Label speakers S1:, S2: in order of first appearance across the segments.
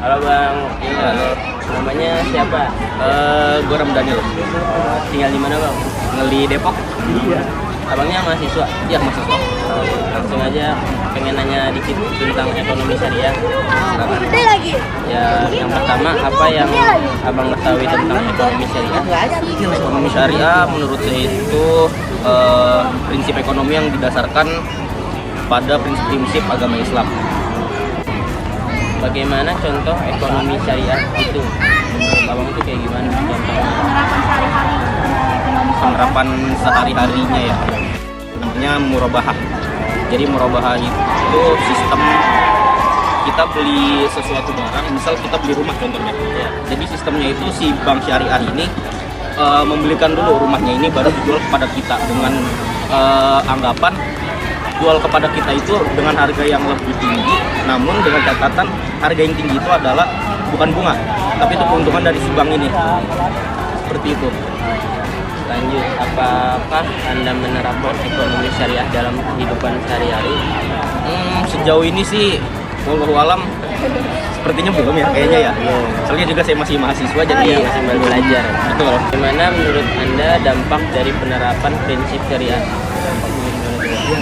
S1: Halo Bang, iya, halo. Namanya siapa?
S2: Gue Ramdhani loh.
S1: Tinggal di mana Bang?
S2: Tinggal di Depok.
S1: Iya. Abangnya mahasiswa?
S2: Iya, mahasiswa.
S1: Langsung aja pengen nanya dikit tentang ekonomi syariah. Silakan. Ya, yang pertama apa yang Abang ketahui tentang ekonomi syariah?
S2: Ekonomi syariah menurut saya itu prinsip ekonomi yang didasarkan pada prinsip-prinsip agama Islam.
S1: Bagaimana contoh ekonomi syariah itu? Menurut Abang itu kayak gimana contohnya?
S2: Penerapan sehari-harinya ya. Namanya murabahah. Jadi murabahah itu sistem kita beli sesuatu barang, misal kita beli rumah contohnya.
S1: Ya.
S2: Jadi sistemnya itu si bank syariah ini membelikan dulu rumahnya ini baru dijual kepada kita dengan anggapan jual kepada kita itu dengan harga yang lebih tinggi, namun dengan catatan harga yang tinggi itu adalah bukan bunga, tapi itu keuntungan dari si bank ini. Seperti itu.
S1: Lanjut, apakah Anda menerapkan ekonomi syariah dalam kehidupan sehari-hari?
S2: Sejauh ini sih, wallahu alam, sepertinya belum ya kayaknya ya. Soalnya juga saya masih mahasiswa jadi
S1: Masih baru belajar.
S2: betul.
S1: Bagaimana menurut Anda dampak dari penerapan prinsip syariah?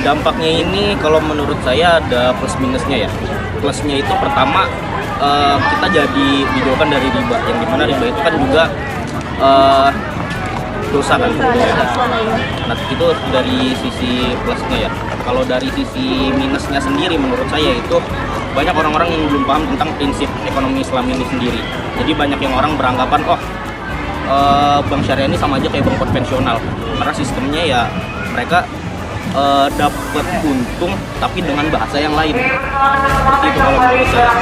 S2: Dampaknya ini kalau menurut saya ada plus minusnya ya. Plusnya itu pertama kita jadi dijauhkan dari riba, yang dimana riba itu kan juga dosa kan. Nah itu dari sisi plusnya ya. Kalau dari sisi minusnya sendiri menurut saya itu banyak orang-orang yang belum paham tentang prinsip ekonomi Islam ini sendiri. Jadi banyak yang orang beranggapan bank syariah ini sama aja kayak bank konvensional, karena sistemnya ya mereka dapat untung tapi dengan bahasa yang lain. Seperti itu kalau menurut saya.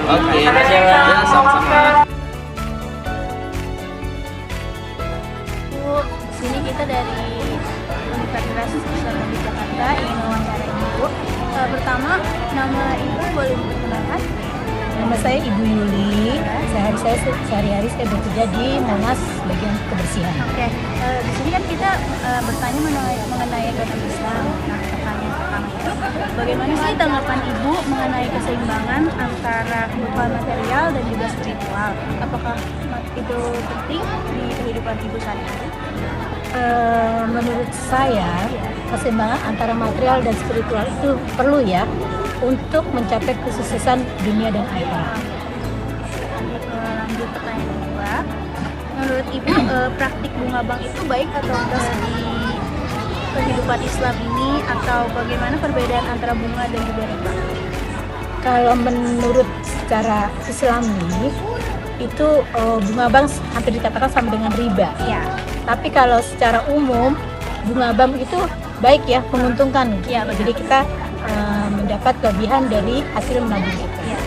S1: Oke, makasih ya Bang.
S2: Ya, sama-sama.
S3: Di sini kita dari Universitas Islam Negeri Jakarta ingin mewawancarai Ibu. Pertama, nama Ibu boleh diperkenalkan?
S4: Nama saya Ibu Yuli. Sehari-hari saya bekerja di Monas bagian kebersihan.
S3: Oke, di sini kan kita bertanya mengenai ekonomi Islam. Nah, pertanyaan pertama itu, bagaimana sih tanggapan Ibu mengenai keseimbangan antara kebutuhan material dan juga spiritual? Apakah itu penting di kehidupan Ibu sehari-hari?
S4: Menurut saya keseimbangan antara material dan spiritual itu perlu ya untuk mencapai kesuksesan dunia dan akhirat.
S3: Lanjut pertanyaan kedua, menurut Ibu praktik bunga bank itu baik atau enggak di kehidupan Islam ini, atau bagaimana perbedaan antara bunga dan juga riba?
S4: Kalau menurut secara Islami itu bunga bank hampir dikatakan sama dengan riba.
S3: Ya,
S4: Tapi kalau secara umum bunga bank itu baik ya, menguntungkan.
S3: Iya, benar.
S4: Jadi kita mendapat kelebihan dari hasil menabung itu.
S3: ya.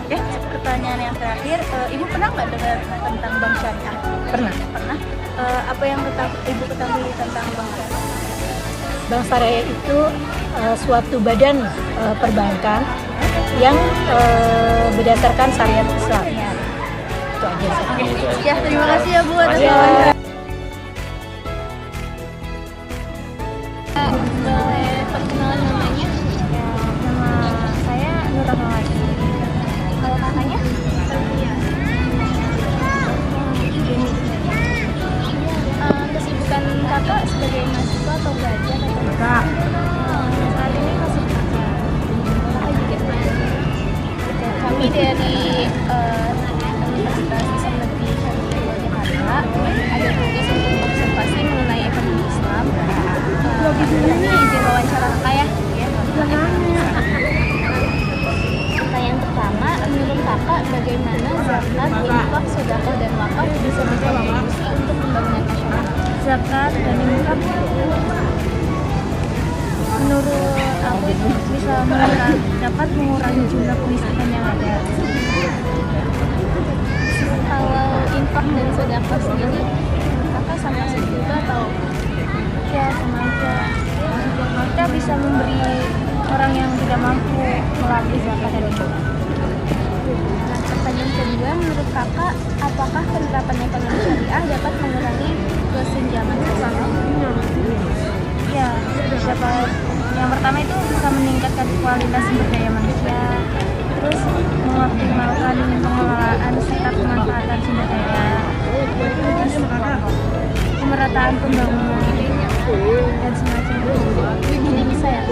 S3: Oke, pertanyaan yang terakhir, Ibu pernah nggak dengar tentang bank syariah?
S4: Pernah.
S3: Pernah. Apa yang Ibu ketahui tentang bank syariah?
S4: Bank syariah itu suatu badan perbankan yang berdasarkan syariat Islam.
S3: Ya.
S4: Itu aja.
S3: Ya, terima kasih ya Bu atas
S1: Makasih ya.
S3: wawancara. Boleh perkenalan namanya? Ya, nama saya Nur Rahmawati. Kalau kakaknya? Kesibukan kakak sebagai mahasiswa atau belajar atau
S4: Kakak.
S3: saat ini masih kerja. Kakak juga. Kami dari Universitas Islam Negeri Jakarta ada tugas untuk observasi mengenai ekonomi Islam. Ini izin wawancara kakak ya. Pertanyaan pertama, menurut kakak bagaimana zakat, infak, sedekah dan wakaf bisa berkontribusi untuk pembangunan nasional? Zakat dan infak menurut aku bisa dapat mengurangi jumlah kemiskinan yang ada. Kalau infak dan sedekah sendiri, kakak sama aja juga atau? Ya sama aja. Kita bisa memberi orang yang tidak mampu melalui zakat dan infak. Nah, pertanyaan kedua, menurut kakak, apakah penerapan ekonomi syariah dapat mengurangi kesenjangan sosial? Ya, dapat Yang pertama itu bisa meningkatkan kualitas sumber daya manusia, terus mengoptimalkan pengelolaan serta pemanfaatan sumber daya, terus pemerataan pembangunan dan semacamnya. Ini bisa ya.